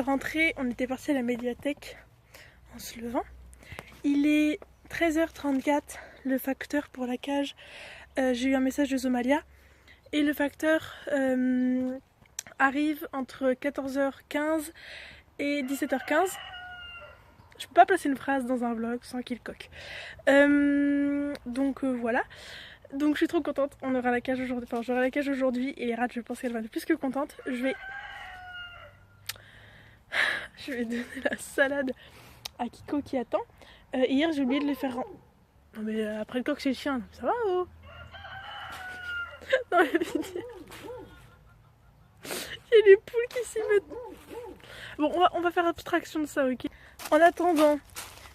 rentrer, on était parti à la médiathèque en se levant. Il est 13h34, le facteur pour la cage. J'ai eu un message de Zomalia et le facteur arrive entre 14h15 et 17h15. Je peux pas placer une phrase dans un vlog sans qu'il coque. Donc voilà. Donc je suis trop contente. On aura la cage aujourd'hui. Enfin, j'aurai la cage aujourd'hui et les rats, je pense qu'elle va être plus que contente. Je vais donner la salade à Kiko qui attend. Hier j'ai oublié de les faire. Non mais après le coq c'est le chien. Ça va oh. Dans la vidéo. Il y a des poules qui s'y mettent. Bon, on va faire abstraction de ça, ok. En attendant,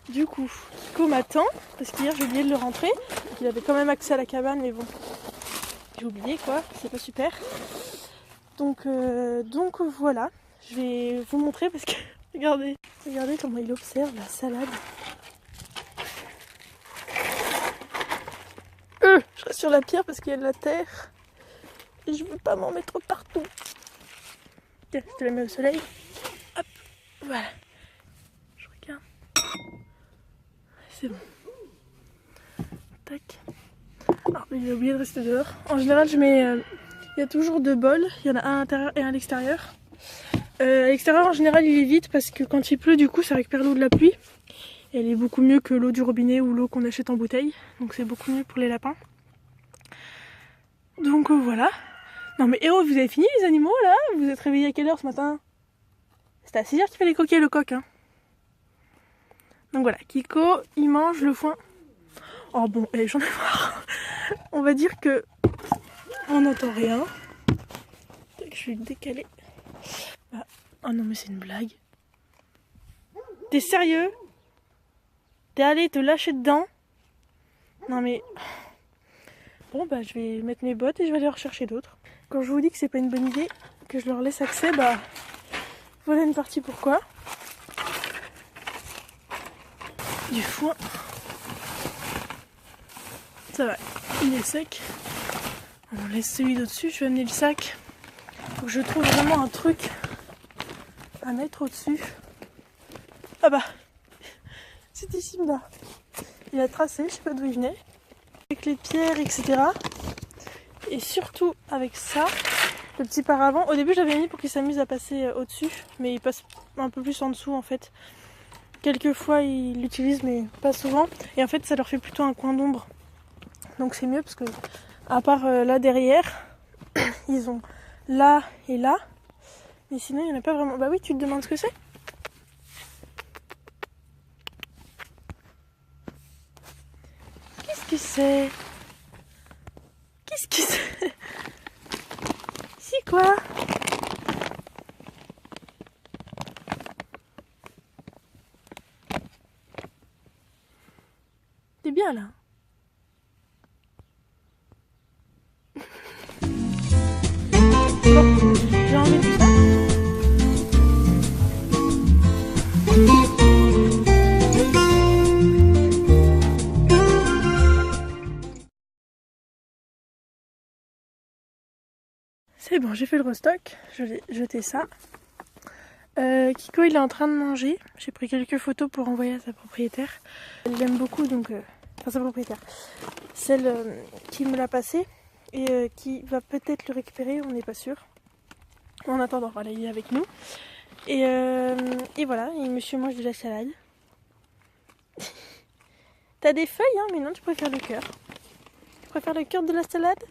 du coup, Kiko m'attend, parce qu'hier j'ai oublié de le rentrer. Donc, il avait quand même accès à la cabane, mais bon, j'ai oublié quoi, c'est pas super. Donc voilà, je vais vous montrer parce que, regardez comment il observe la salade. Je reste sur la pierre parce qu'il y a de la terre. Et je veux pas m'en mettre partout. Tiens, je te la mets au soleil. Hop, voilà. Je regarde. C'est bon. Tac. Alors, il a oublié de rester dehors. En général, je mets... il y a toujours deux bols. Il y en a un à l'intérieur et un à l'extérieur. À l'extérieur, en général, il est vide parce que quand il pleut, du coup, ça récupère l'eau de la pluie. Et elle est beaucoup mieux que l'eau du robinet ou l'eau qu'on achète en bouteille. Donc c'est beaucoup mieux pour les lapins. Donc voilà. Non mais oh, vous avez fini les animaux là? Vous êtes réveillés à quelle heure ce matin? C'était à 6h qu'il fallait coquer le coq hein. Donc voilà, Kiko, il mange le foin. Oh bon, j'en ai marre. On va dire que on n'entend rien. Je vais le décaler. Ah. Oh non mais c'est une blague. T'es sérieux? T'es allé te lâcher dedans? Non mais... Bon bah je vais mettre mes bottes et je vais aller en rechercher d'autres. Quand je vous dis que c'est pas une bonne idée, que je leur laisse accès, bah voilà une partie pourquoi. Du foin. Ça va, il est sec. On laisse celui d'au-dessus, je vais amener le sac. Faut que je trouve vraiment un truc à mettre au-dessus. Ah bah, c'est ici là. Il a tracé, je sais pas d'où il venait. Avec les pierres, etc. Et surtout avec ça, le petit paravent. Au début je l'avais mis pour qu'il s'amuse à passer au-dessus, mais il passe un peu plus en dessous en fait. Quelquefois ils l'utilisent mais pas souvent. Et en fait ça leur fait plutôt un coin d'ombre. Donc c'est mieux parce que à part là derrière, ils ont là et là. Mais sinon il n'y en a pas vraiment. Bah oui, tu te demandes ce que c'est? Qu'est-ce que c'est? Qu'est-ce que c'est? C'est quoi? T'es bien là? Bon, j'ai enlevé tout ça. C'est bon, j'ai fait le restock, je vais jeter ça. Kiko il est en train de manger, j'ai pris quelques photos pour envoyer à sa propriétaire. Elle l'aime beaucoup donc, enfin sa propriétaire, celle qui me l'a passé et qui va peut-être le récupérer, on n'est pas sûr. En attendant, voilà, il est avec nous. Et voilà, et monsieur mange de la salade. T'as des feuilles hein, mais non tu préfères le cœur. Tu préfères le cœur de la salade?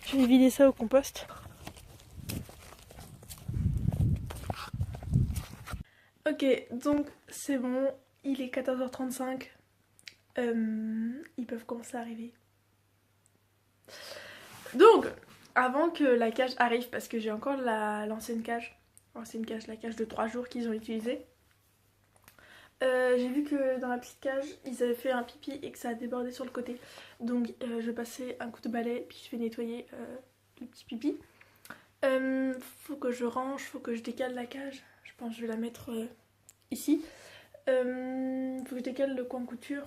Je vais vider ça au compost. Ok, donc c'est bon, il est 14h35. Ils peuvent commencer à arriver. Donc, avant que la cage arrive, parce que j'ai encore l'ancienne cage, la cage de 3 jours qu'ils ont utilisée, J'ai vu que dans la petite cage, ils avaient fait un pipi et que ça a débordé sur le côté. Donc je vais passer un coup de balai puis je vais nettoyer le petit pipi. Faut que je range, faut que je décale la cage. Je pense que je vais la mettre ici. Faut que je décale le coin couture.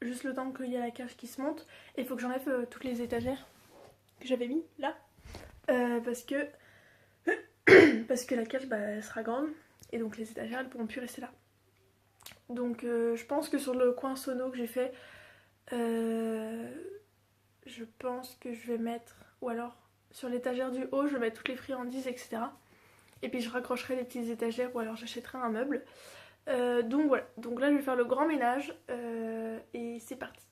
Juste le temps qu'il y a la cage qui se monte. Et il faut que j'enlève toutes les étagères que j'avais mis là. Parce que la cage elle sera grande. Et donc les étagères elles pourront plus rester là. Donc je pense que sur le coin sono que j'ai fait, je pense que je vais mettre, ou alors sur l'étagère du haut je vais mettre toutes les friandises etc. Et puis je raccrocherai les petites étagères ou alors j'achèterai un meuble. Donc voilà, donc là je vais faire le grand ménage et c'est parti.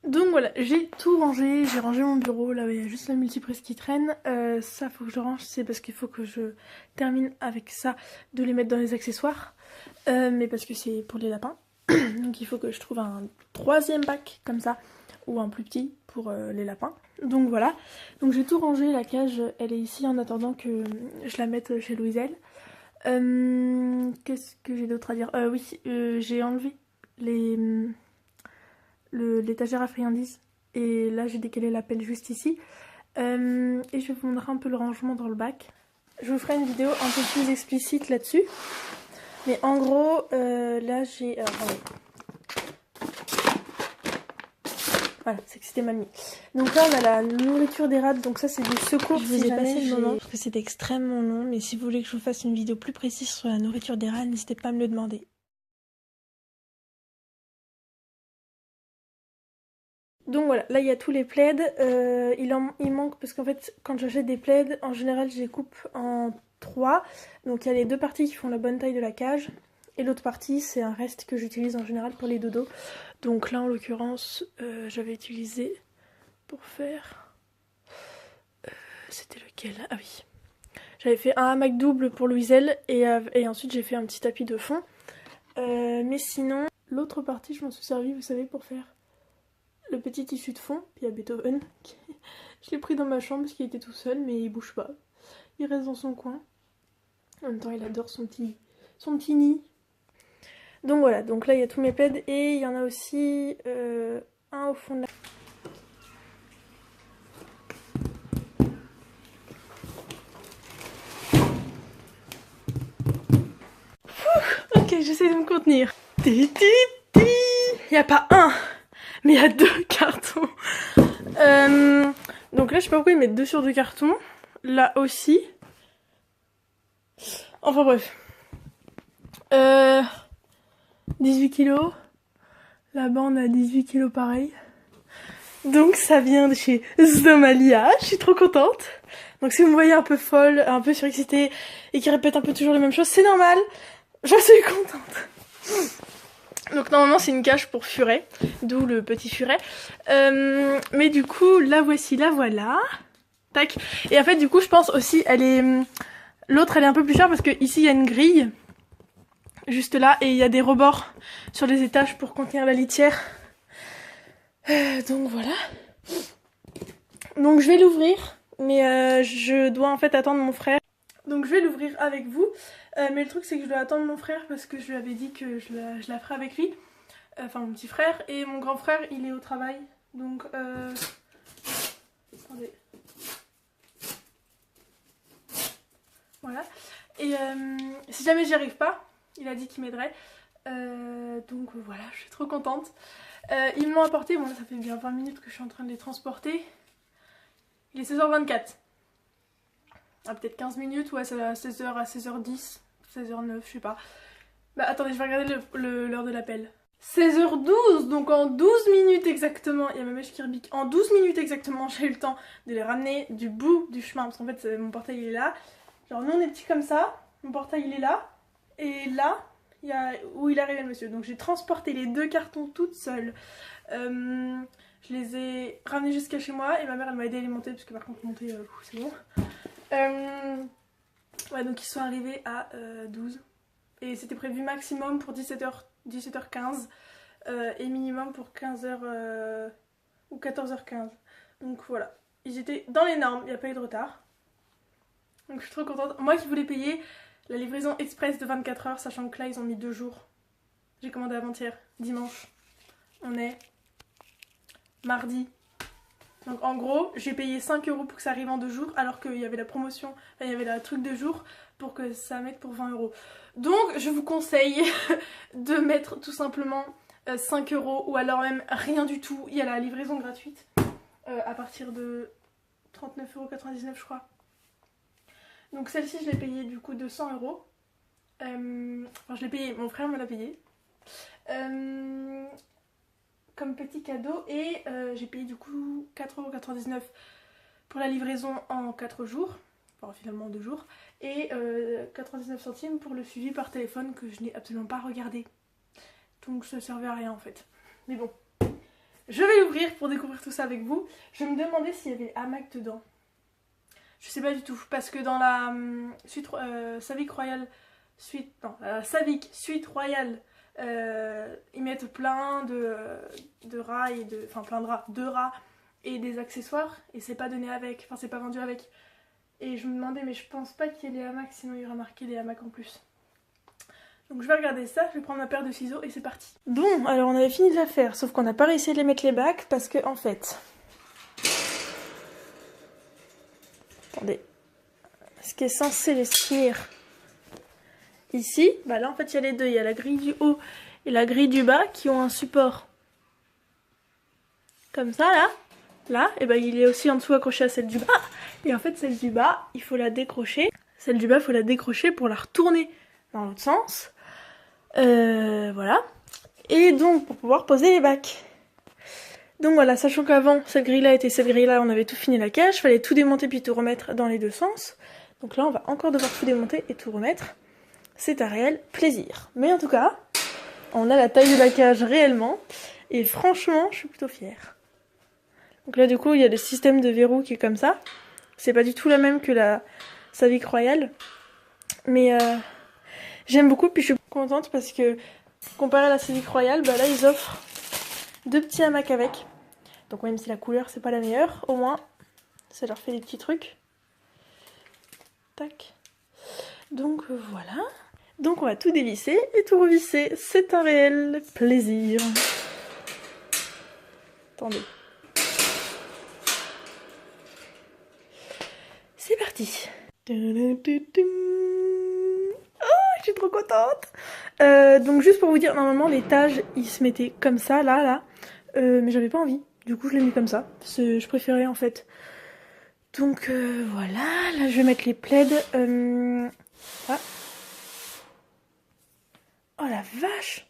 Donc voilà, j'ai tout rangé, j'ai rangé mon bureau, là où il y a juste la multiprise qui traîne. Ça faut que je range, c'est parce qu'il faut que je termine avec ça de les mettre dans les accessoires. Mais parce que c'est pour les lapins. Donc il faut que je trouve un troisième bac comme ça, ou un plus petit pour les lapins. Donc voilà, donc j'ai tout rangé, la cage elle est ici en attendant que je la mette chez Louiselle. Qu'est-ce que j'ai d'autre à dire? Oui, j'ai enlevé l'étagère à friandises et là j'ai décalé la pelle juste ici. Et je vais vous montrer un peu le rangement dans le bac. Je vous ferai une vidéo un peu plus explicite là-dessus. Mais en gros, là j'ai... voilà, c'est que c'était mal mis. Donc là on a la nourriture des rats, donc ça c'est du secours. Je vous ai passé le moment parce que c'est extrêmement long, mais si vous voulez que je vous fasse une vidéo plus précise sur la nourriture des rats, n'hésitez pas à me le demander. Donc voilà, là il y a tous les plaids, il manque parce qu'en fait quand j'achète des plaids, en général je les coupe en 3. Donc il y a les deux parties qui font la bonne taille de la cage et l'autre partie c'est un reste que j'utilise en général pour les dodos. Donc là en l'occurrence j'avais utilisé pour faire... c'était lequel? Ah oui. J'avais fait un hamac double pour Louiselle et ensuite j'ai fait un petit tapis de fond. Mais sinon, l'autre partie je m'en suis servi, vous savez, pour faire le petit tissu de fond. Puis il y a Beethoven. Je l'ai pris dans ma chambre parce qu'il était tout seul, mais il bouge pas. Il reste dans son coin. En même temps, il adore son petit nid. Donc voilà, donc là il y a tous mes plaids et il y en a aussi un au fond de la... Ok, j'essaie de me contenir. Il n'y a pas un, mais il y a 2 cartons. Donc là, je sais pas pourquoi ils mettent 2 sur 2 cartons. Là aussi. Enfin bref. 18 kilos. Là-bas, on a 18 kilos pareil. Donc ça vient de chez Zomalia. Je suis trop contente. Donc si vous me voyez un peu folle, un peu surexcitée et qui répète un peu toujours les mêmes choses, c'est normal. Je suis contente. Donc normalement c'est une cage pour furet, d'où le petit furet. Mais du coup la voici, la voilà. Tac. Et en fait du coup je pense aussi elle est... L'autre elle est un peu plus chère parce que ici il y a une grille. Juste là et il y a des rebords sur les étages pour contenir la litière. Donc voilà. Donc je vais l'ouvrir. Mais je dois en fait attendre mon frère. Donc je vais l'ouvrir avec vous. Mais le truc c'est que je dois attendre mon frère parce que je lui avais dit que je la ferai avec lui. Enfin mon petit frère. Et mon grand frère il est au travail. Donc attendez. Voilà. Et si jamais j'y arrive pas, il a dit qu'il m'aiderait. Donc voilà, je suis trop contente. Ils me l'ont apporté, bon là ça fait bien 20 minutes que je suis en train de les transporter. Il est 16h24. Ah, peut-être 15 minutes, ouais, c'est à 16h à 16h10, 16h09, je sais pas. Bah attendez, je vais regarder l'heure de l'appel. 16h12, donc en 12 minutes exactement, il y a ma mèche qui rebique. En 12 minutes exactement, j'ai eu le temps de les ramener du bout du chemin, parce qu'en fait mon portail il est là. Genre nous on est petits comme ça, mon portail il est là, et là, il y a où il arrivait le monsieur. Donc j'ai transporté les 2 cartons toute seule. Je les ai ramenés jusqu'à chez moi, et ma mère elle m'a aidé à les monter, parce que par contre monter, c'est bon. Ouais, donc ils sont arrivés à 12. Et c'était prévu maximum pour 17h15 et minimum pour 15h ou 14h15. Donc voilà, ils étaient dans les normes, il n'y a pas eu de retard. Donc je suis trop contente. Moi qui voulais payer la livraison express de 24 heures, sachant que là ils ont mis 2 jours. J'ai commandé avant-hier, dimanche. On est mardi. Donc en gros, j'ai payé 5 € pour que ça arrive en 2 jours, alors qu'il y avait la promotion, enfin, il y avait la truc de jour pour que ça mette pour 20 €. Donc je vous conseille de mettre tout simplement 5 € ou alors même rien du tout. Il y a la livraison gratuite à partir de 39,99 € je crois. Donc celle-ci je l'ai payée du coup 200 €. Enfin je l'ai payée, mon frère me l'a payée. Comme petit cadeau et j'ai payé du coup 4,99 € pour la livraison en 4 jours, enfin finalement en 2 jours, et 99 centimes pour le suivi par téléphone que je n'ai absolument pas regardé. Donc ça servait à rien en fait. Mais bon, je vais l'ouvrir pour découvrir tout ça avec vous. Je me demandais s'il y avait hamac dedans. Je sais pas du tout, parce que dans la Savic Royal Suite, non, la Savic Suite Royale, ils mettent plein de rats et enfin plein de rats, 2 rats et des accessoires et c'est pas donné avec, enfin c'est pas vendu avec. Et je me demandais mais je pense pas qu'il y ait les hamacs, sinon il y aurait marqué les hamacs en plus. Donc je vais regarder ça, je vais prendre ma paire de ciseaux et c'est parti. Bon, alors on avait fini de la faire, sauf qu'on n'a pas réussi à les mettre les bacs parce que en fait... Attendez. Ce qui est censé les tenir ici, bah là en fait il y a les deux, il y a la grille du haut et la grille du bas qui ont un support. Comme ça là, et bah il est aussi en dessous accroché à celle du bas. Et en fait celle du bas, il faut la décrocher. Celle du bas, il faut la décrocher pour la retourner dans l'autre sens. Voilà. Et donc pour pouvoir poser les bacs. Donc voilà, sachant qu'avant cette grille là était cette grille là, on avait tout fini la cage, fallait tout démonter puis tout remettre dans les deux sens. Donc là on va encore devoir tout démonter et tout remettre. C'est un réel plaisir. Mais en tout cas, on a la taille de la cage réellement. Et franchement, je suis plutôt fière. Donc là du coup, il y a le système de verrou qui est comme ça. C'est pas du tout la même que la Savic Royal. Mais j'aime beaucoup, puis je suis contente parce que comparé à la Savic Royal, bah là ils offrent 2 petits hamacs avec. Donc même si la couleur c'est pas la meilleure, au moins ça leur fait des petits trucs. Tac. Donc voilà. Donc on va tout dévisser et tout revisser. C'est un réel plaisir. Attendez. C'est parti. Oh, je suis trop contente. Donc juste pour vous dire, normalement l'étage il se mettait comme ça, là. Mais j'avais pas envie. Du coup je l'ai mis comme ça. Je préférais en fait. Donc voilà. Là je vais mettre les plaids. Ah. Oh la vache!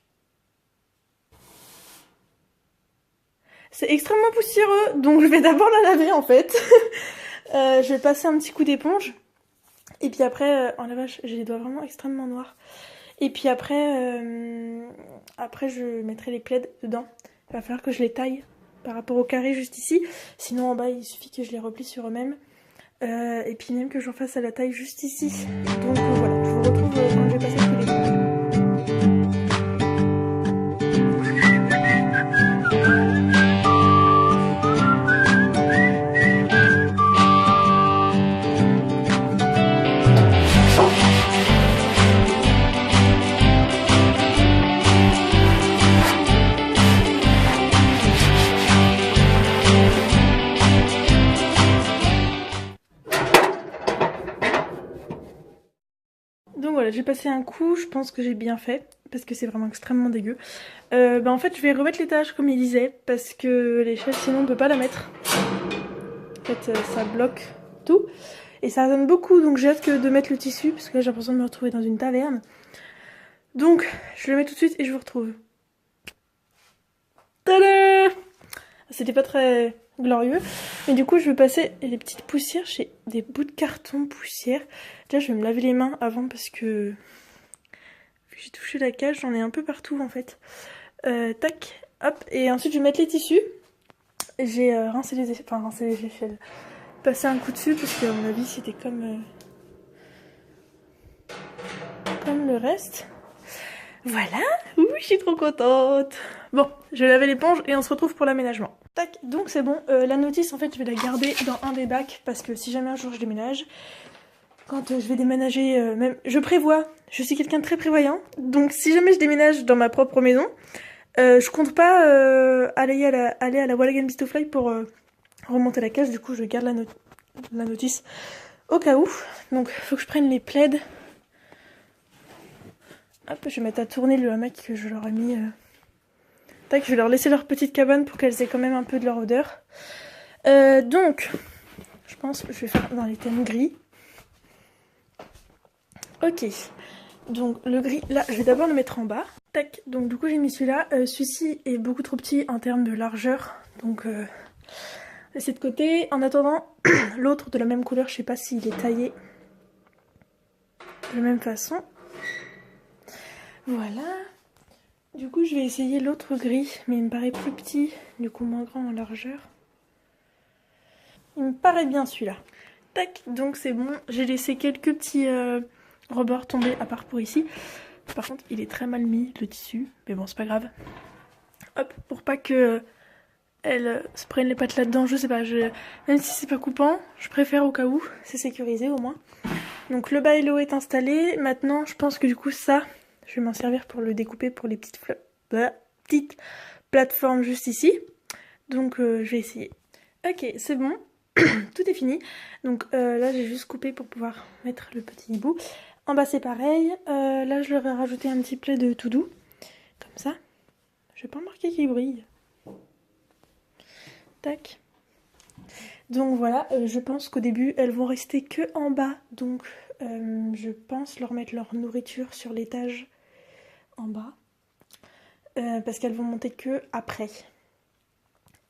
C'est extrêmement poussiéreux, donc je vais d'abord la laver en fait. Je vais passer un petit coup d'éponge. Et puis après, oh la vache, j'ai les doigts vraiment extrêmement noirs. Et puis après, je mettrai les plaids dedans. Il va falloir que je les taille par rapport au carré juste ici. Sinon en bas, il suffit que je les replie sur eux-mêmes. Et puis même que j'en fasse à la taille juste ici. Donc voilà, je vous retrouve quand je vais passer le coup d'éponge. Donc voilà, j'ai passé un coup, je pense que j'ai bien fait, parce que c'est vraiment extrêmement dégueu. En fait, je vais remettre l'étage comme il disait, parce que les chaises, sinon on peut pas la mettre. En fait, ça bloque tout, et ça résonne beaucoup, donc j'ai hâte que de mettre le tissu, parce que là j'ai l'impression de me retrouver dans une taverne. Donc, je le mets tout de suite et je vous retrouve. Tada! C'était pas très glorieux, mais du coup je vais passer les petites poussières, j'ai des bouts de carton poussière. Déjà je vais me laver les mains avant parce que vu que j'ai touché la cage, j'en ai un peu partout en fait. Tac, hop, et ensuite je vais mettre les tissus. J'ai rincé les échelles, passé un coup dessus parce qu'à mon avis c'était comme le reste. Voilà, ouh, je suis trop contente. Bon, je vais laver l'éponge et on se retrouve pour l'aménagement. Tac, donc c'est bon. La notice, en fait, je vais la garder dans un des bacs parce que si jamais un jour je déménage, quand je vais déménager, même, je prévois, je suis quelqu'un de très prévoyant, donc si jamais je déménage dans ma propre maison, je compte pas aller à la Wallagan Beast to Fly pour remonter la cage, du coup je garde la notice au cas où. Donc faut que je prenne les plaids. Hop, je vais mettre à tourner le hamac que je leur ai mis. Tac, je vais leur laisser leur petite cabane pour qu'elles aient quand même un peu de leur odeur. Donc, je pense que je vais faire dans les thèmes gris. Ok, donc le gris, là, je vais d'abord le mettre en bas. Tac, donc du coup j'ai mis celui-là. Celui-ci est beaucoup trop petit en termes de largeur, donc laissez de côté. En attendant, l'autre de la même couleur, je sais pas s'il est taillé de la même façon. Voilà. Du coup, je vais essayer l'autre gris, mais il me paraît plus petit, du coup moins grand en largeur. Il me paraît bien celui-là. Tac, donc c'est bon. J'ai laissé quelques petits rebords tomber, à part pour ici. Par contre, il est très mal mis, le tissu. Mais bon, c'est pas grave. Hop, pour pas que elle se prenne les pattes là-dedans, je sais pas. Même si c'est pas coupant, je préfère au cas où. C'est sécurisé au moins. Donc le bas et le haut est installé. Maintenant, je pense que du coup ça, je vais m'en servir pour le découper pour les petites plateformes juste ici. Donc je vais essayer. Ok, c'est bon. Tout est fini. Donc là, j'ai juste coupé pour pouvoir mettre le petit hibou. En bas, c'est pareil. Là, je leur ai rajouté un petit plaid tout doux. Comme ça. Je vais pas remarquer qu'il brille. Tac. Donc voilà, je pense qu'au début, elles vont rester que en bas. Donc je pense leur mettre leur nourriture sur l'étage en bas. Parce qu'elles vont monter que après.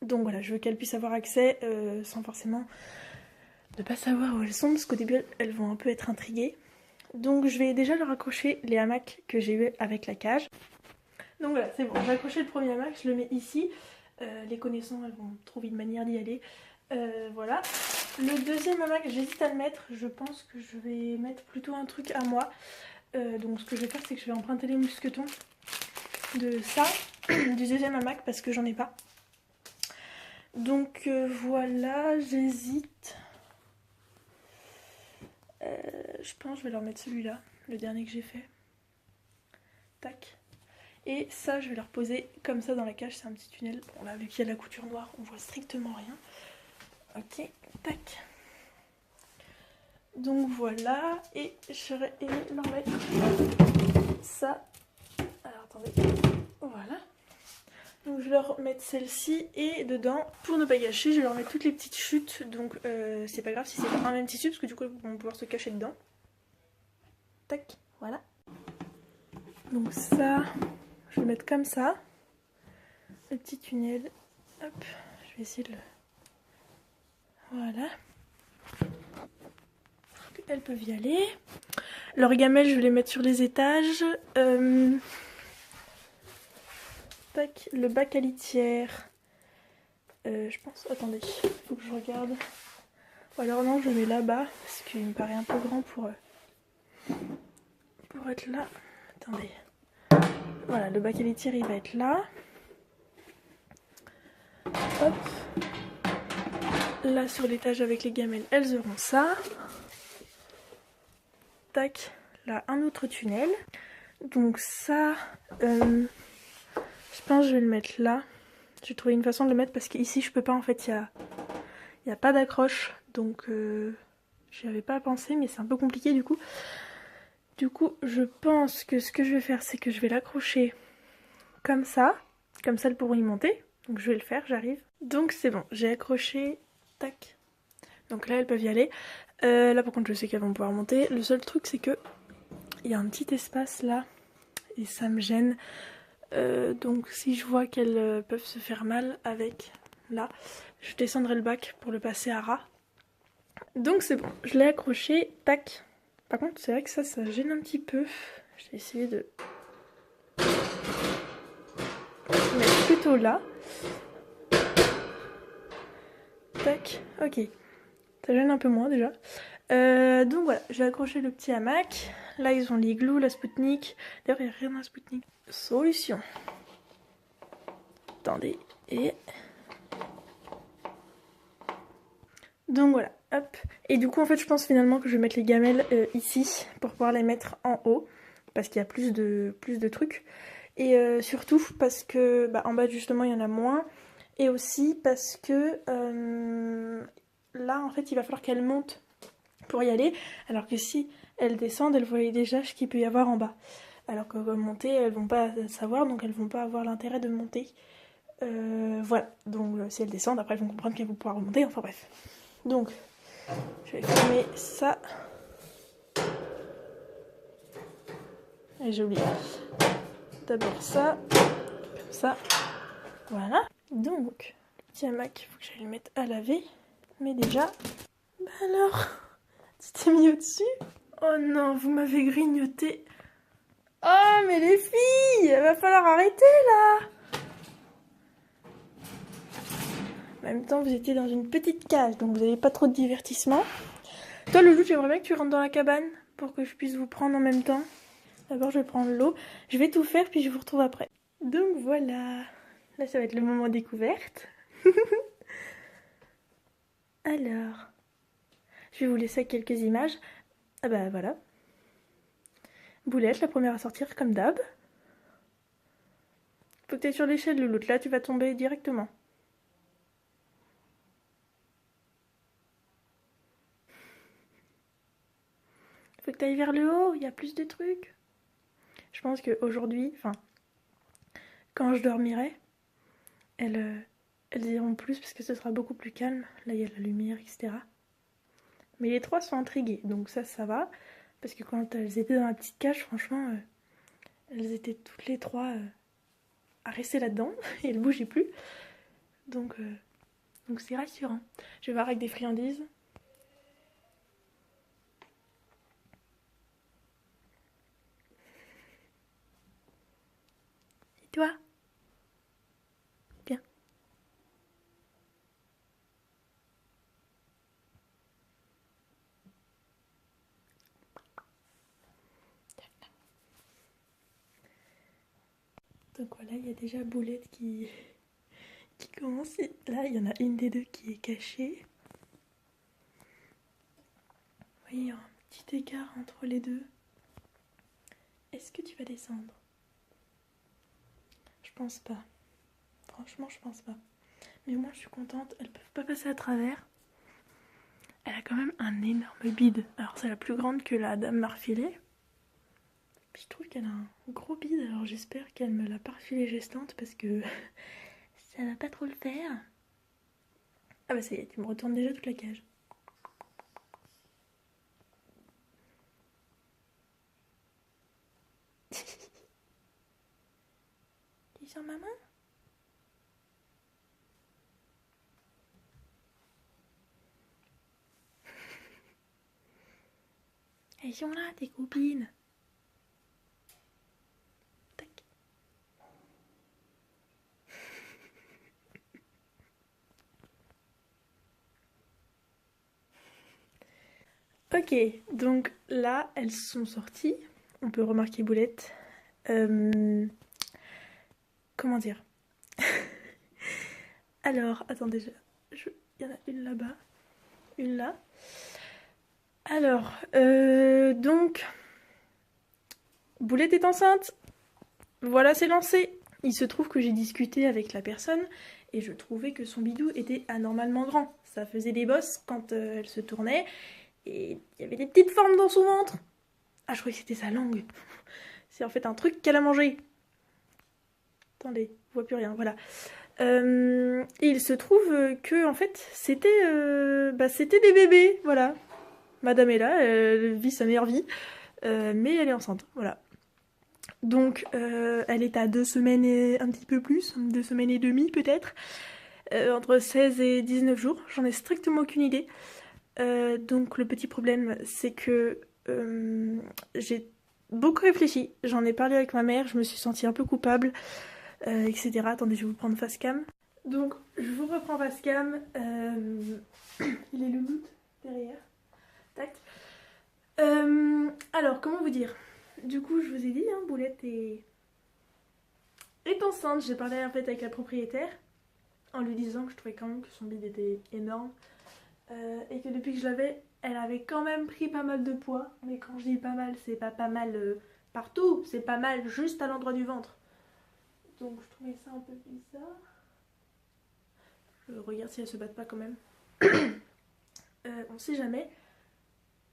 Donc voilà, je veux qu'elles puissent avoir accès sans forcément ne pas savoir où elles sont. Parce qu'au début, elles vont un peu être intriguées. Donc je vais déjà leur accrocher les hamacs que j'ai eu avec la cage. Donc voilà, c'est bon, j'ai accroché le premier hamac, je le mets ici. Les connaissants, elles vont trouver une manière d'y aller. Voilà. Le deuxième hamac, j'hésite à le mettre. Je pense que je vais mettre plutôt un truc à moi. Donc ce que je vais faire, c'est que je vais emprunter les mousquetons de ça, du deuxième hamac, parce que j'en ai pas. Donc voilà, j'hésite. Je pense que je vais leur mettre celui-là, le dernier que j'ai fait. Tac. Et ça, je vais leur poser comme ça dans la cage, c'est un petit tunnel. Bon là, vu qu'il y a la couture noire, on voit strictement rien. Ok, tac. Donc voilà, et je vais leur mettre ça. Alors attendez, voilà. Donc je vais leur mettre celle-ci et dedans, pour ne pas gâcher, je vais leur mettre toutes les petites chutes. Donc c'est pas grave si c'est pas un même tissu, parce que du coup ils vont pouvoir se cacher dedans. Tac, voilà. Donc ça, je vais le mettre comme ça. Le petit tunnel. Hop, je vais essayer de le... Voilà. Elles peuvent y aller. Leurs gamelles, je vais les mettre sur les étages. Tac, le bac à litière. Je pense... Attendez, il faut que je regarde. Ou alors non, je le mets là-bas, parce qu'il me paraît un peu grand pour être là. Attendez. Voilà, le bac à litière, il va être là. Hop. Là, sur l'étage avec les gamelles, elles auront ça. Tac. Là, un autre tunnel. Donc ça, je pense que je vais le mettre là. J'ai trouvé une façon de le mettre parce qu'ici, je peux pas. En fait, il y a pas d'accroche. Donc, j'y avais pas pensé, mais c'est un peu compliqué du coup. Du coup, je pense que ce que je vais faire, c'est que je vais l'accrocher comme ça. Comme ça, elles pourront y monter. Donc je vais le faire, j'arrive. Donc c'est bon, j'ai accroché. Tac. Donc là, elles peuvent y aller. Là, par contre, je sais qu'elles vont pouvoir monter. Le seul truc, c'est que il y a un petit espace là. Et ça me gêne. Donc si je vois qu'elles peuvent se faire mal avec là, je descendrai le bac pour le passer à ras. Donc c'est bon, je l'ai accroché. Tac. Par contre, c'est vrai que ça gêne un petit peu. Je vais essayer de mettre plutôt là. Tac, ok. Ça gêne un peu moins déjà. Donc voilà, j'ai accroché le petit hamac. Là, ils ont l'igloo, la Spoutnik. D'ailleurs, il n'y a rien dans la Spoutnik. Solution. Attendez, et... Donc voilà, hop. Et du coup en fait je pense finalement que je vais mettre les gamelles ici pour pouvoir les mettre en haut. Parce qu'il y a plus de trucs. Et surtout parce que bah, en bas justement il y en a moins. Et aussi parce que là en fait il va falloir qu'elles montent pour y aller. Alors que si elles descendent, elles voient déjà ce qu'il peut y avoir en bas. Alors que monter, elles vont pas savoir, donc elles vont pas avoir l'intérêt de monter. Voilà, donc si elles descendent, après elles vont comprendre qu'elles vont pouvoir remonter, enfin bref. Donc, je vais fermer ça. Et j'ai oublié. D'abord ça, comme ça. Voilà. Donc, le petit hamac, il faut que j'aille le mettre à laver. Mais déjà, bah alors, tu t'es mis au-dessus? Oh non, vous m'avez grignoté. Oh, mais les filles, il va falloir arrêter là. En même temps, vous étiez dans une petite cage, donc vous n'avez pas trop de divertissement. Toi, Loulou, j'aimerais bien que tu rentres dans la cabane pour que je puisse vous prendre en même temps. D'abord, je vais prendre l'eau. Je vais tout faire, puis je vous retrouve après. Donc voilà. Là, ça va être le moment découverte. Alors, je vais vous laisser quelques images. Ah bah voilà. Boulette, la première à sortir, comme d'hab. Faut que tu ailles sur l'échelle, Loulou. Là, tu vas tomber directement. Faut que tu ailles vers le haut, il y a plus de trucs. Je pense qu'aujourd'hui, enfin, quand je dormirai, elles iront plus parce que ce sera beaucoup plus calme. Là, il y a la lumière, etc. Mais les trois sont intriguées, donc ça va. Parce que quand elles étaient dans la petite cage, franchement, elles étaient toutes les trois à rester là-dedans et elles bougeaient plus. Donc c'est rassurant. Je vais voir avec des friandises. Et toi? Bien. Donc voilà, il y a déjà Boulette qui commence. Là, il y en a une des deux qui est cachée. Vous voyez, il y a un petit écart entre les deux. Est-ce que tu vas descendre? Je pense pas. Franchement, je pense pas. Mais moi, je suis contente. Elles peuvent pas passer à travers. Elle a quand même un énorme bide. Alors, c'est la plus grande que la dame m'a refilée. Puis je trouve qu'elle a un gros bide. Alors, j'espère qu'elle me l'a pas refilé gestante parce que ça va pas trop le faire. Ah bah ça y est, tu me retournes déjà toute la cage. Tu sens maman? Elles sont là, tes copines. Tac. Ok, donc là, elles sont sorties. On peut remarquer Boulette. Comment dire? Alors, attendez, il y en a une là-bas, une là. Alors, donc, Boulette est enceinte. Voilà, c'est lancé. Il se trouve que j'ai discuté avec la personne et je trouvais que son bidou était anormalement grand. Ça faisait des bosses quand elle se tournait et il y avait des petites formes dans son ventre. Ah, je croyais que c'était sa langue. C'est en fait un truc qu'elle a mangé. Attendez, on voit plus rien, voilà. Et il se trouve que en fait c'était des bébés, voilà. Madame est là, elle vit sa meilleure vie, mais elle est enceinte, voilà. Donc elle est à 2 semaines et un petit peu plus, 2 semaines et demie peut-être, entre 16 et 19 jours, j'en ai strictement aucune idée. Donc le petit problème c'est que j'ai beaucoup réfléchi, j'en ai parlé avec ma mère, je me suis sentie un peu coupable, etc. Attendez, je vais vous prendre face cam. Donc je vous reprends face cam, il est le loot derrière, tac. Alors comment vous dire? Du coup, je vous ai dit, hein, Boulette est enceinte. J'ai parlé en fait avec la propriétaire en lui disant que je trouvais quand même que son bide était énorme. et que depuis que je l'avais, elle avait quand même pris pas mal de poids. Mais quand je dis pas mal, c'est pas mal partout, c'est pas mal juste à l'endroit du ventre. Donc je trouvais ça un peu bizarre. Je regarde si elle se batte pas quand même. On sait jamais.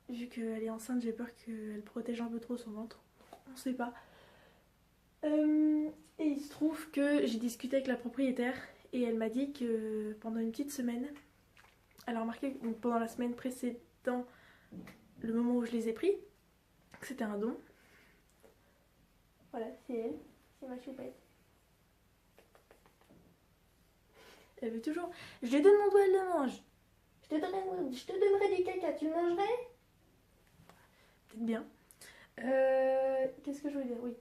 Vu qu'elle est enceinte, j'ai peur qu'elle protège un peu trop son ventre. Donc on sait pas. Et il se trouve que j'ai discuté avec la propriétaire et elle m'a dit que pendant une petite semaine, elle a remarqué que pendant la semaine précédant le moment où je les ai pris, que c'était un don. Voilà, c'est elle, c'est ma choupette. Elle veut toujours. Je lui donne mon doigt, elle le mange. Je te donnerai du caca, tu le mangerais? Peut-être bien. Qu'est-ce que je veux dire? Oui.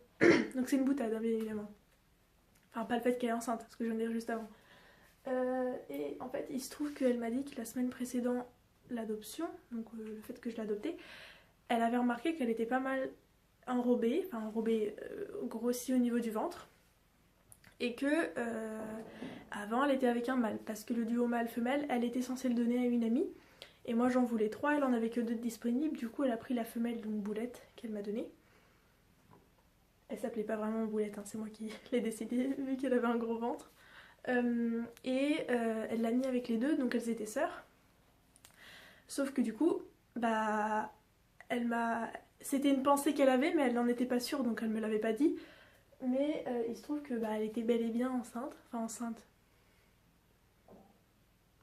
Donc c'est une boutade, hein, bien évidemment. Enfin, pas le fait qu'elle est enceinte, ce que je viens de dire juste avant. Et en fait, il se trouve qu'elle m'a dit que la semaine précédant l'adoption, donc le fait que je l'ai adoptée, elle avait remarqué qu'elle était pas mal enrobée, grossie au niveau du ventre. Et que avant elle était avec un mâle, parce que le duo mâle-femelle, elle était censée le donner à une amie. Et moi j'en voulais 3, elle en avait que 2 disponibles, du coup elle a pris la femelle, donc Boulette, qu'elle m'a donnée. Elle s'appelait pas vraiment Boulette, hein, c'est moi qui l'ai décidé, vu qu'elle avait un gros ventre. Elle l'a mis avec les deux, donc elles étaient sœurs. Sauf que du coup, bah, elle m'a... C'était une pensée qu'elle avait, mais elle n'en était pas sûre, donc elle me l'avait pas dit. Mais il se trouve que bah, elle était bel et bien enceinte. Enfin enceinte.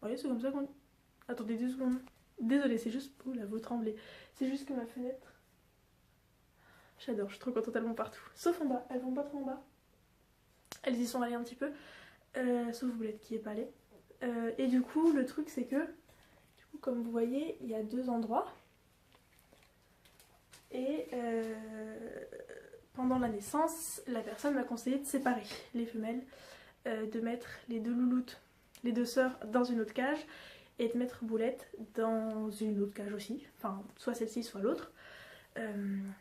Oui, c'est comme ça qu'on... Attendez 2 secondes. Désolée, c'est juste... Ouh là, vous tremblez. C'est juste que ma fenêtre... J'adore, je suis trop contente, elles vont partout. Sauf en bas, elles vont pas trop en bas. Elles y sont allées un petit peu. Sauf Boulette qui est pas allée. Et du coup, le truc c'est que... Du coup, comme vous voyez, il y a 2 endroits. Et pendant la naissance, la personne m'a conseillé de séparer les femelles, de mettre les 2 louloutes, les 2 sœurs dans une autre cage et de mettre Boulette dans une autre cage aussi, enfin soit celle-ci soit l'autre,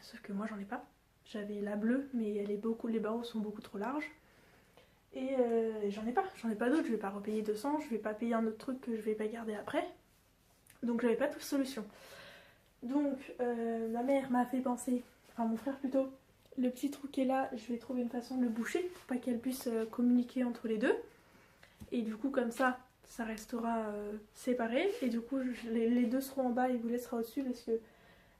sauf que moi j'en ai pas. J'avais la bleue mais les barreaux sont beaucoup trop larges et j'en ai pas d'autres, je vais pas repayer 200, je vais pas payer un autre truc que je vais pas garder après, donc j'avais pas de solution. Donc ma mère m'a fait penser, enfin mon frère plutôt, le petit trou qui est là, je vais trouver une façon de le boucher pour pas qu'elle puisse communiquer entre les deux. Et du coup comme ça restera séparé. Et du coup les 2 seront en bas et Boulette sera au-dessus parce que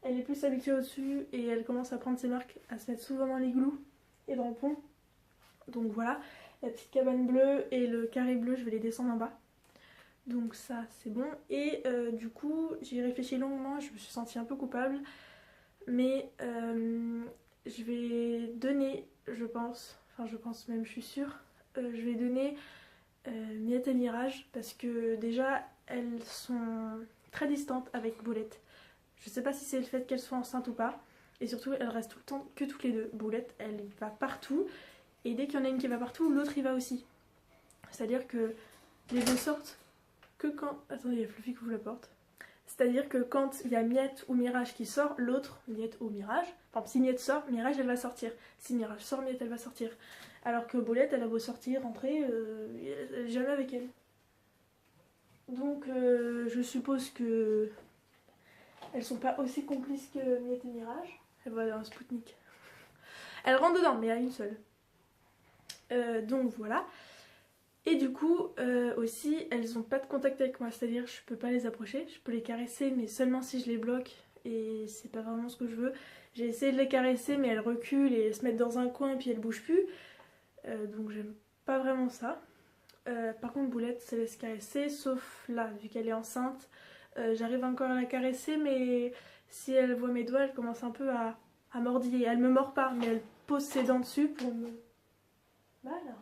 elle est plus habituée au-dessus et elle commence à prendre ses marques, à se mettre souvent dans l'igloo et dans le pont. Donc voilà, la petite cabane bleue et le carré bleu, je vais les descendre en bas. Donc ça c'est bon. Et du coup j'ai réfléchi longuement, je me suis sentie un peu coupable. Mais je vais donner, je pense même, je suis sûre, je vais donner Miette et Mirage parce que déjà elles sont très distantes avec Boulette. Je sais pas si c'est le fait qu'elles soient enceintes ou pas. Et surtout, elles restent tout le temps que toutes les deux. Boulette, elle va partout. Et dès qu'il y en a une qui va partout, l'autre y va aussi. C'est-à-dire que les 2 sortent que quand... Attendez, il y a Fluffy qui ouvre la porte. C'est-à-dire que quand il y a Miette ou Mirage qui sort, l'autre, Miette ou Mirage, par exemple si Miette sort, Mirage elle va sortir. Si Mirage sort, Miette elle va sortir. Alors que Boulette elle a beau sortir, rentrer, elle est jamais avec elle. Donc je suppose que elles sont pas aussi complices que Miette et Mirage. Elle va dans un Spoutnik. Elle rentre dedans, mais à une seule. Donc voilà. Et du coup, aussi, elles n'ont pas de contact avec moi, c'est-à-dire je peux pas les approcher, je peux les caresser, mais seulement si je les bloque, et c'est pas vraiment ce que je veux. J'ai essayé de les caresser, mais elles reculent et elles se mettent dans un coin et puis elles bougent plus, donc j'aime pas vraiment ça. Par contre, Boulette se laisse caresser, sauf là, vu qu'elle est enceinte, j'arrive encore à la caresser, mais si elle voit mes doigts, elle commence un peu à mordiller. Elle me mord pas, mais elle pose ses dents dessus pour me... Voilà.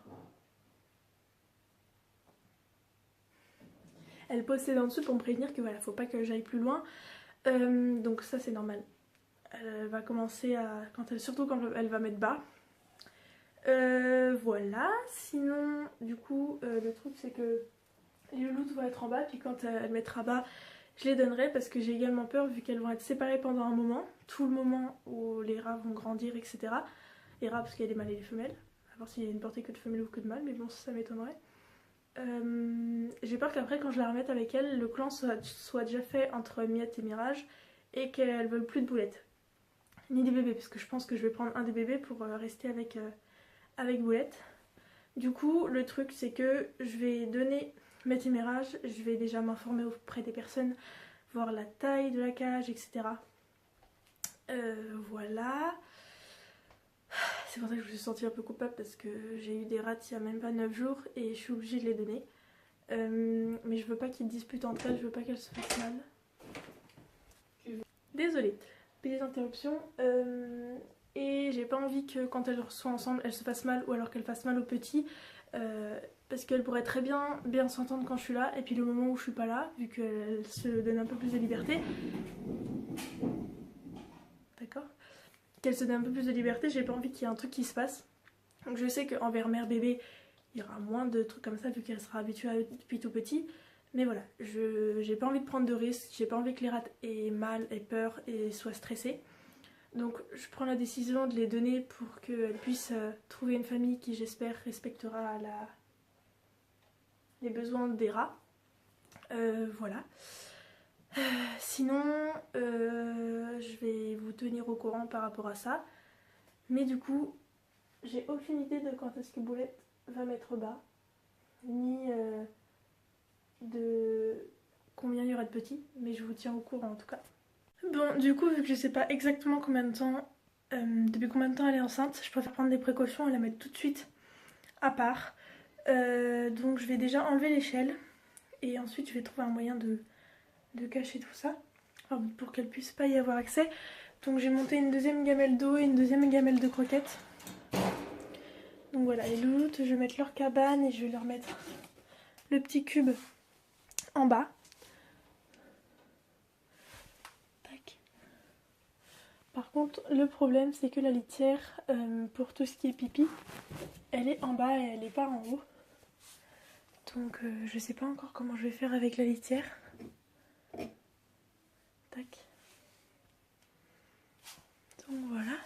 Elle pose ses dents dessus pour me prévenir que voilà, faut pas que j'aille plus loin. Donc ça c'est normal. Elle va commencer à... surtout quand elle va mettre bas. Voilà, sinon du coup le truc c'est que les louloutes vont être en bas, puis quand elle mettra bas, je les donnerai parce que j'ai également peur vu qu'elles vont être séparées pendant un moment, tout le moment où les rats vont grandir, etc. Les rats parce qu'il y a des mâles et des femelles, à voir s'il y a une portée que de femelles ou que de mâles, mais bon ça m'étonnerait. J'ai peur qu'après quand je la remette avec elle, le clan soit déjà fait entre Miette et Mirage et qu'elles veulent plus de boulettes. Ni des bébés, parce que je pense que je vais prendre un des bébés pour rester avec Boulette. Du coup, le truc c'est que je vais donner Miette et Mirage, je vais déjà m'informer auprès des personnes, voir la taille de la cage, etc. Voilà. C'est pour ça que je me suis sentie un peu coupable parce que j'ai eu des rats il y a même pas 9 jours et je suis obligée de les donner. Mais je veux pas qu'ils disputent entre elles, je veux pas qu'elles se fassent mal. Désolée, petites interruptions. Et j'ai pas envie que quand elles soient ensemble, elles se fassent mal ou alors qu'elles fassent mal aux petits. Parce qu'elles pourraient très bien s'entendre quand je suis là. Et puis le moment où je suis pas là, vu qu'elles se donnent un peu plus de liberté. D'accord ? Qu'elles se donnent un peu plus de liberté, j'ai pas envie qu'il y ait un truc qui se passe. Donc je sais qu'envers mère bébé, il y aura moins de trucs comme ça vu qu'elle sera habituée à eux depuis tout petit. Mais voilà, j'ai pas envie de prendre de risques, j'ai pas envie que les rats aient mal, aient peur et soient stressés. Donc je prends la décision de les donner pour qu'elles puissent trouver une famille qui j'espère respectera les besoins des rats. Voilà. Sinon, je vais vous tenir au courant par rapport à ça. Mais du coup, j'ai aucune idée de quand est-ce que Boulette va mettre bas, ni de combien il y aura de petits, mais je vous tiens au courant en tout cas. Bon, du coup, vu que je sais pas exactement combien de temps, depuis combien de temps elle est enceinte, je préfère prendre des précautions et la mettre tout de suite à part. Donc je vais déjà enlever l'échelle et ensuite je vais trouver un moyen de cacher tout ça, enfin, pour qu'elle puisse pas y avoir accès. Donc j'ai monté une deuxième gamelle d'eau et une deuxième gamelle de croquettes. Donc voilà, les louloutes, je vais mettre leur cabane et je vais leur mettre le petit cube en bas. Tac. Par contre, le problème c'est que la litière, pour tout ce qui est pipi, elle est en bas et elle n'est pas en haut. Donc je sais pas encore comment je vais faire avec la litière. Tac. Donc voilà.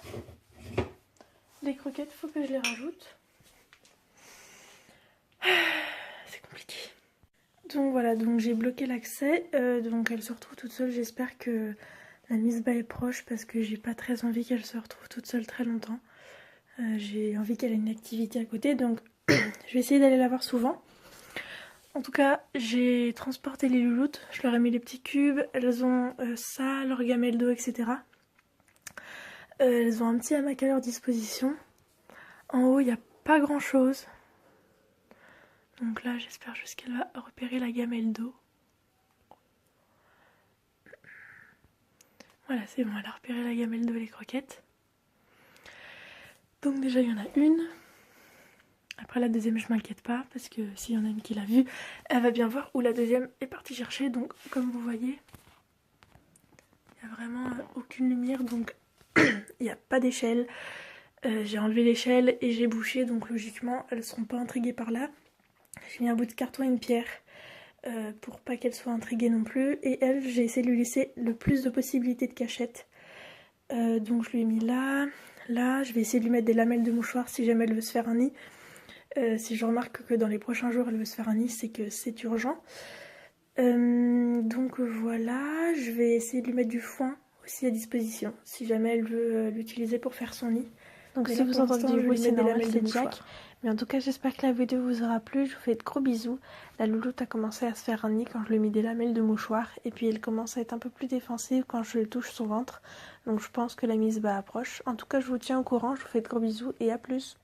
Les croquettes, faut que je les rajoute. C'est compliqué. Donc voilà, donc j'ai bloqué l'accès. Donc elle se retrouve toute seule. J'espère que la mise bas est proche parce que j'ai pas très envie qu'elle se retrouve toute seule très longtemps. J'ai envie qu'elle ait une activité à côté. Donc je vais essayer d'aller la voir souvent. En tout cas, j'ai transporté les louloutes, je leur ai mis les petits cubes, elles ont ça, leur gamelle d'eau, etc. Elles ont un petit hamac à leur disposition. En haut, il n'y a pas grand chose. Donc là, j'espère juste qu'elle va repérer la gamelle d'eau. Voilà, c'est bon, elle a repéré la gamelle d'eau et les croquettes. Donc déjà, il y en a une. Après la deuxième, je m'inquiète pas parce que s'il y en a une qui l'a vue, elle va bien voir où la deuxième est partie chercher. Donc comme vous voyez, il n'y a vraiment aucune lumière, donc il n'y a pas d'échelle. J'ai enlevé l'échelle et j'ai bouché, donc logiquement elles ne seront pas intriguées par là. J'ai mis un bout de carton et une pierre pour pas qu'elles soient intriguées non plus. Et elle, j'ai essayé de lui laisser le plus de possibilités de cachette. Donc je lui ai mis là, là. Je vais essayer de lui mettre des lamelles de mouchoir si jamais elle veut se faire un nid. Si je remarque que dans les prochains jours elle veut se faire un nid, c'est que c'est urgent. Donc voilà, je vais essayer de lui mettre du foin aussi à disposition si jamais elle veut l'utiliser pour faire son nid. Donc si vous entendez du bruit, c'est normal, c'est Jack. Mais en tout cas, j'espère que la vidéo vous aura plu. Je vous fais de gros bisous. La louloute a commencé à se faire un nid quand je lui ai mis des lamelles de mouchoir. Et puis elle commence à être un peu plus défensive quand je touche son ventre. Donc je pense que la mise bas approche. En tout cas, je vous tiens au courant. Je vous fais de gros bisous et à plus.